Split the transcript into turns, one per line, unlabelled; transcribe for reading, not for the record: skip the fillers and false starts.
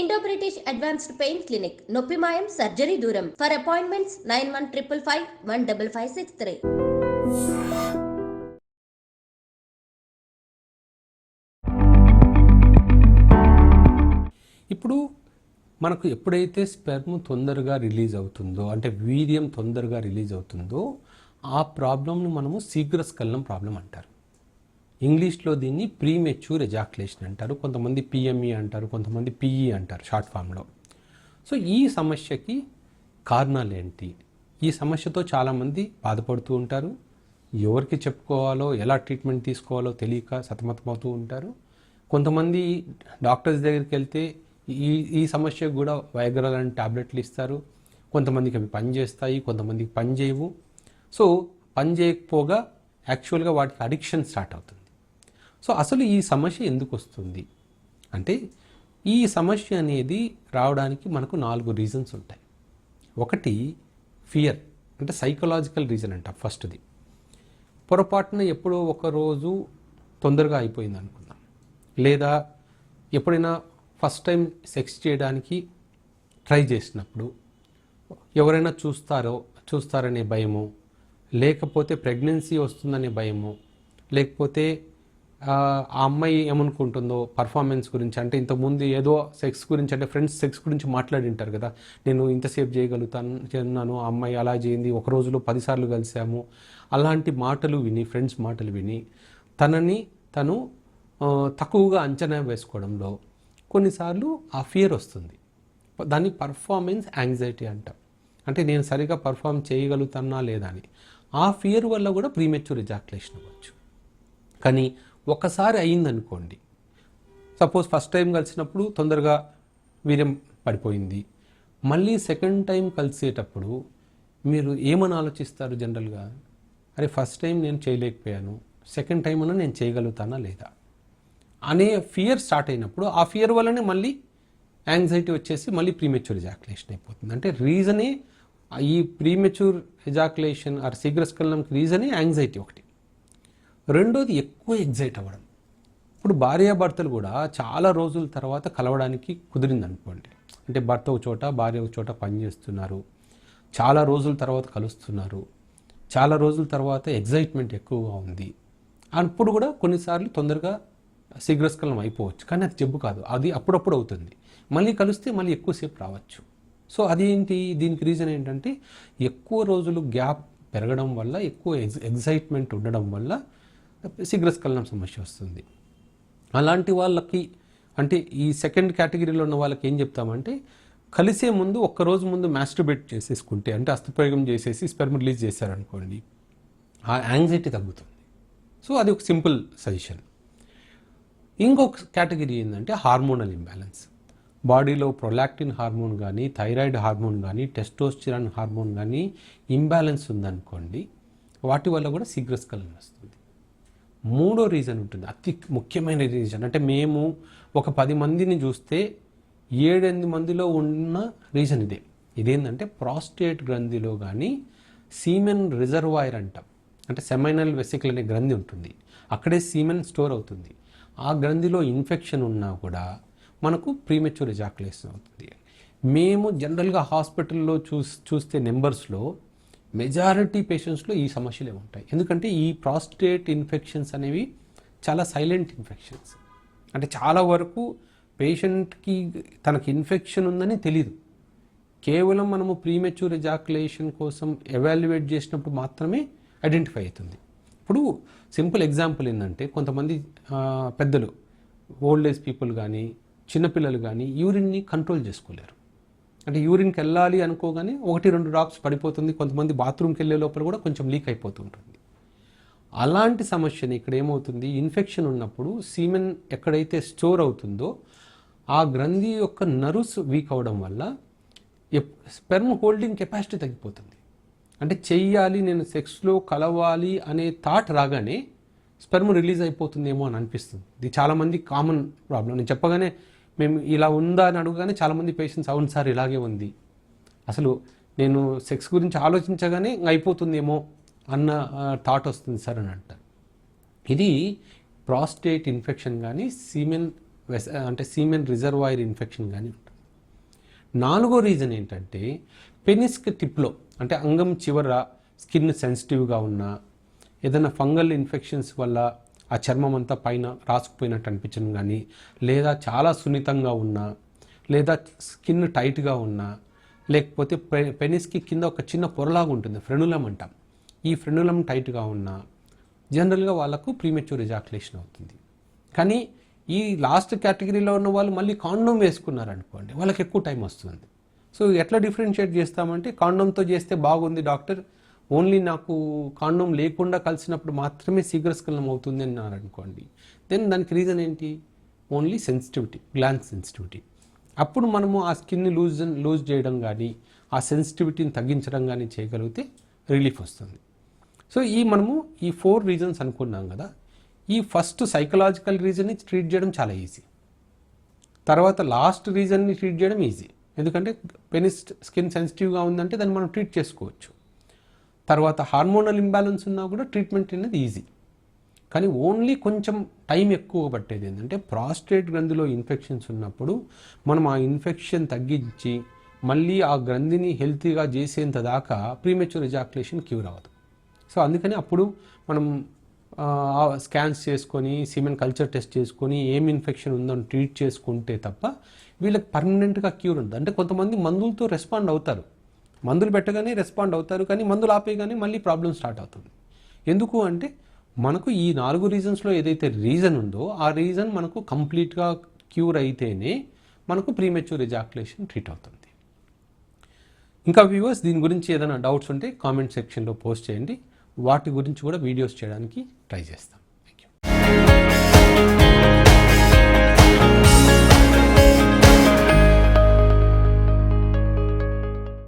Indo British advanced pain clinic నొప్పి మాయం surgery దూరం ఫర్ అపాయింట్మెంట్స్ 9155515563.
ఇప్పుడు మనకు ఎప్పుడైతే స్పెర్మ్ తొందరగా రిలీజ్ అవుతుందో అంటే వీర్యం తొందరగా రిలీజ్ అవుతుందో ఆ ప్రాబ్లంను మనము శీఘ్రస్ఖలనం ప్రాబ్లం అంటారు. ఇంగ్లీష్లో దీన్ని ప్రీమెచ్యూర్ ఎజాక్యులేషన్ అంటారు, కొంతమంది పిఎంఈ అంటారు, కొంతమంది పిఈ అంటారు షార్ట్ ఫామ్లో. సో ఈ సమస్యకి కారణాలు ఏంటి? ఈ సమస్యతో చాలామంది బాధపడుతూ ఉంటారు. ఎవరికి చెప్పుకోవాలో ఎలా ట్రీట్మెంట్ తీసుకోవాలో తెలియక సతమతమవుతూ ఉంటారు. కొంతమంది డాక్టర్స్ దగ్గరికి వెళ్తే ఈ ఈ సమస్యకు కూడా వైగ్రా లాంటి టాబ్లెట్లు ఇస్తారు. కొంతమందికి అవి పనిచేస్తాయి, కొంతమందికి పని చేయవు. సో పని చేయకపోగా యాక్చువల్గా వాటికి అడిక్షన్ స్టార్ట్ అవుతుంది. సో అసలు ఈ సమస్య ఎందుకు వస్తుంది అంటే ఈ సమస్య అనేది రావడానికి మనకు 4 రీజన్స్ ఉంటాయి. ఒకటి ఫియర్, అంటే సైకలాజికల్ రీజన్ అంట. ఫస్ట్ది పొరపాటున ఎప్పుడో ఒకరోజు తొందరగా అయిపోయింది అనుకుందాం, లేదా ఎప్పుడైనా ఫస్ట్ టైం సెక్స్ చేయడానికి ట్రై చేసినప్పుడు ఎవరైనా చూస్తారనే భయము, లేకపోతే ప్రెగ్నెన్సీ వస్తుందనే భయము, లేకపోతే ఆ అమ్మాయి ఏమనుకుంటుందో పర్ఫార్మెన్స్ గురించి, అంటే ఇంతకుముందు ఏదో సెక్స్ గురించి అంటే ఫ్రెండ్స్ సెక్స్ గురించి మాట్లాడి ఉంటారు కదా, నేను ఇంతసేపు చేయగలుగుతాను, ఆ అమ్మాయి అలా చేయింది, ఒక రోజులో 10 సార్లు కలిసాము, అలాంటి మాటలు విని, ఫ్రెండ్స్ మాటలు విని తను తక్కువగా అంచనా వేసుకోవడంలో కొన్నిసార్లు ఆ ఫియర్ వస్తుంది. దాన్ని పర్ఫార్మెన్స్ యాంగ్జైటీ అంటాం. అంటే నేను సరిగా పర్ఫామ్ చేయగలుగుతానా లేదా అని. ఆ ఫియర్ వల్ల కూడా ప్రీమెచ్యూర్ ఎజాక్యులేషన్ అవ్వచ్చు. కానీ ఒకసారి అయిందనుకోండి, సపోజ్ ఫస్ట్ టైం కలిసినప్పుడు తొందరగా వీర్యం పడిపోయింది, మళ్ళీ సెకండ్ టైం కలిసేటప్పుడు మీరు ఏమని ఆలోచిస్తారు జనరల్గా? అరే ఫస్ట్ టైం నేను చేయలేకపోయాను, సెకండ్ టైం అన్నా నేను చేయగలుగుతానా లేదా అనే ఫియర్ స్టార్ట్ అయినప్పుడు ఆ ఫియర్ వల్లనే మళ్ళీ యాంగ్జైటీ వచ్చేసి మళ్ళీ ప్రీమెచ్యూర్ ఎజాక్యులేషన్ అయిపోతుంది. అంటే రీజనే ఈ ప్రీమెచ్యూర్ ఎజాక్యులేషన్ ఆర్ శీఘ్రస్ఖలనంకి రీజనే యాంగ్జైటీ ఒకటి. రెండోది ఎక్కువ ఎగ్జైట్ అవ్వడం. ఇప్పుడు భార్యాభర్తలు కూడా చాలా రోజుల తర్వాత కలవడానికి కుదిరింది అనుకోండి, అంటే భర్త ఒక చోట భార్య ఒక చోట పనిచేస్తున్నారు, చాలా రోజుల తర్వాత కలుస్తున్నారు, చాలా రోజుల తర్వాత ఎగ్జైట్మెంట్ ఎక్కువగా ఉంది, అప్పుడు కూడా కొన్నిసార్లు తొందరగా శీఘ్రస్ఖలనం అయిపోవచ్చు. కానీ అది జబ్బు కాదు, అది అప్పుడప్పుడు అవుతుంది. మళ్ళీ కలిస్తే మళ్ళీ ఎక్కువసేపు రావచ్చు. సో అదేంటి? దీనికి రీజన్ ఏంటంటే ఎక్కువ రోజులు గ్యాప్ పెరగడం వల్ల, ఎక్కువ ఎగ్జైట్మెంట్ ఉండడం వల్ల శీఘ్రస్ఖలనం సమస్య వస్తుంది. అలాంటి వాళ్ళకి, అంటే ఈ సెకండ్ కేటగిరీలో ఉన్న వాళ్ళకి ఏం చెప్తామంటే, కలిసే ముందు ఒక్కరోజు ముందు మాస్టర్బేట్ చేసేసుకుంటే, అంటే అస్తప్రయోగం చేసేసి స్పెర్మ్ రిలీజ్ చేశారనుకోండి, ఆ యాంగ్జైటీ తగ్గుతుంది. సో అది ఒక సింపుల్ సజెషన్. ఇంకొక కేటగిరీ ఏంటంటే హార్మోనల్ ఇంబ్యాలెన్స్. బాడీలో ప్రొలాక్టిన్ హార్మోన్ కానీ, థైరాయిడ్ హార్మోన్ కానీ, టెస్టోస్టిరాన్ హార్మోన్ కానీ ఇంబ్యాలెన్స్ ఉందనుకోండి, వాటి వల్ల కూడా శీఘ్రస్ఖలనం వస్తుంది. మూడో రీజన్ ఉంటుంది, అతి ముఖ్యమైన రీజన్. అంటే మేము ఒక 10 మందిని చూస్తే 7-8 మందిలో ఉన్న రీజన్ ఇదే. ఇదేంటంటే ప్రాస్టేట్ గ్రంథిలో కానీ సీమెన్ రిజర్వాయర్ అంటాం. అంటే సెమైనల్ వెసికల్ అనే గ్రంథి ఉంటుంది, అక్కడే సీమెన్ స్టోర్ అవుతుంది. ఆ గ్రంథిలో ఇన్ఫెక్షన్ ఉన్నా కూడా మనకు ప్రీమెచ్యూర్ ఎజాక్యులేషన్ అవుతుంది. మేము జనరల్గా హాస్పిటల్లో చూస్తే నెంబర్స్లో మెజారిటీ పేషెంట్స్లో ఈ సమస్యలే ఉంటాయి. ఎందుకంటే ఈ ప్రాస్టేట్ ఇన్ఫెక్షన్స్ అనేవి చాలా సైలెంట్ ఇన్ఫెక్షన్స్. అంటే చాలా వరకు పేషెంట్కి తనకి ఇన్ఫెక్షన్ ఉందని తెలియదు. కేవలం మనము ప్రీమెచ్యూర్ ఎజాక్యులేషన్ కోసం ఎవాల్యుయేట్ చేసినప్పుడు మాత్రమే ఐడెంటిఫై అవుతుంది. ఇప్పుడు సింపుల్ ఎగ్జాంపుల్ ఏంటంటే, కొంతమంది పెద్దలు, ఓల్డ్ ఏజ్ పీపుల్ కానీ చిన్నపిల్లలు కానీ యూరిన్ని కంట్రోల్ చేసుకోలేరు. అంటే యూరిన్కి వెళ్ళాలి అనుకోగానే 1-2 డ్రాప్స్ పడిపోతుంది. కొంతమంది బాత్రూమ్కి వెళ్ళే లోపల కూడా కొంచెం లీక్ అయిపోతుంటుంది. అలాంటి సమస్యని ఇక్కడ ఏమవుతుంది, ఇన్ఫెక్షన్ ఉన్నప్పుడు సీమెన్ ఎక్కడైతే స్టోర్ అవుతుందో ఆ గ్రంథి యొక్క నర్వ్స్ వీక్ అవడం వల్ల స్పెర్మ్ హోల్డింగ్ కెపాసిటీ తగ్గిపోతుంది. అంటే చెయ్యాలి, నేను సెక్స్లో కలవాలి అనే థాట్ రాగానే స్పెర్మ్ రిలీజ్ అయిపోతుందేమో అని అనిపిస్తుంది. ఇది చాలామంది కామన్ ప్రాబ్లం. నేను చెప్పగానే మేము ఇలా ఉందా అని అడగగానే చాలామంది పేషెంట్స్ అవును సార్ ఇలాగే ఉంది, అసలు నేను సెక్స్ గురించి ఆలోచించగానే అయిపోతుందేమో అన్న థాట్ వస్తుంది సార్ అని అంటారు. ఇది ప్రాస్టేట్ ఇన్ఫెక్షన్ కానీ సీమెన్ రిజర్వాయర్ ఇన్ఫెక్షన్ కానీ ఉంటుంది. నాలుగో రీజన్ ఏంటంటే పెనిస్క్ టిప్లో అంటే అంగం చివర స్కిన్ సెన్సిటివ్గా ఉన్నా, ఏదైనా ఫంగల్ ఇన్ఫెక్షన్స్ వల్ల ఆ చర్మం అంతా పైన రాసుకుపోయినట్టు అనిపించడం కానీ, లేదా చాలా సున్నితంగా ఉన్నా, లేదా స్కిన్ టైట్గా ఉన్నా, లేకపోతే పెనిస్కి కింద ఒక చిన్న పొరలాగా ఉంటుంది, ఫ్రెనులం అంటాం. ఈ ఫ్రెనులం టైట్గా ఉన్నా జనరల్గా వాళ్ళకు ప్రీమెచ్యూర్ ఎజాక్యులేషన్ అవుతుంది. కానీ ఈ లాస్ట్ కేటగిరీలో ఉన్న వాళ్ళు మళ్ళీ కాండోమ్ వేసుకున్నారనుకోండి, వాళ్ళకి ఎక్కువ టైం వస్తుంది. సో ఎట్లా డిఫరెన్షియేట్ చేస్తామంటే, కాండోమ్తో చేస్తే బాగుంది డాక్టర్, ఓన్లీ నాకు కాండోమ్ లేకుండా కలిసినప్పుడు మాత్రమే శీఘ్రస్ఖలనం అవుతుంది అన్నారు అనుకోండి, దెన్ దానికి రీజన్ ఏంటి? Only sensitivity, glance sensitivity. అప్పుడు మనము ఆ స్కిన్ని లూజ్ చేయడం కానీ, ఆ సెన్సిటివిటీని తగ్గించడం కానీ చేయగలిగితే రిలీఫ్ వస్తుంది. సో మనము ఈ 4 రీజన్స్ అనుకున్నాం కదా. ఈ ఫస్ట్ సైకలాజికల్ రీజన్ని ట్రీట్ చేయడం చాలా ఈజీ. తర్వాత లాస్ట్ రీజన్ని ట్రీట్ చేయడం ఈజీ, ఎందుకంటే పెనిస్ స్కిన్ సెన్సిటివ్గా ఉందంటే దాన్ని మనం ట్రీట్ చేసుకోవచ్చు. తర్వాత హార్మోనల్ ఇంబ్యాలెన్స్ ఉన్నా కూడా ట్రీట్మెంట్ అనేది ఈజీ. కానీ ఓన్లీ కొంచెం టైం ఎక్కువ పట్టేది ఏంటంటే, ప్రాస్టేట్ గ్రంథిలో ఇన్ఫెక్షన్స్ ఉన్నప్పుడు మనం ఆ ఇన్ఫెక్షన్ తగ్గించి మళ్ళీ ఆ గ్రంథిని హెల్తీగా చేసేంత దాకా ప్రీమెచ్యూర్ ఎజాక్యులేషన్ క్యూర్ అవ్వదు. సో అందుకని అప్పుడు మనం స్కాన్స్ చేసుకొని, సిమెన్ కల్చర్ టెస్ట్ చేసుకొని ఏం ఇన్ఫెక్షన్ ఉందని ట్రీట్ చేసుకుంటే తప్ప వీళ్ళకి పర్మనెంట్గా క్యూర్ ఉంటుంది. అంటే కొంతమంది మందులతో రెస్పాండ్ అవుతారు, మందులు పెట్టగానే రెస్పాండ్ అవుతారు, కానీ మందులు ఆపేయగానే మళ్ళీ ప్రాబ్లం స్టార్ట్ అవుతుంది. ఎందుకు అంటే మనకు ఈ 4 రీజన్స్లో ఏదైతే రీజన్ ఉందో ఆ రీజన్ మనకు కంప్లీట్గా క్యూర్ అయితేనే మనకు ప్రీమెచ్యూర్ ఎజాక్యులేషన్ ట్రీట్ అవుతుంది. ఇంకా వ్యూవర్స్, దీని గురించి ఏదైనా డౌట్స్ ఉంటే కామెంట్ సెక్షన్లో పోస్ట్ చేయండి, వాటి గురించి కూడా వీడియోస్ చేయడానికి ట్రై చేస్తాం.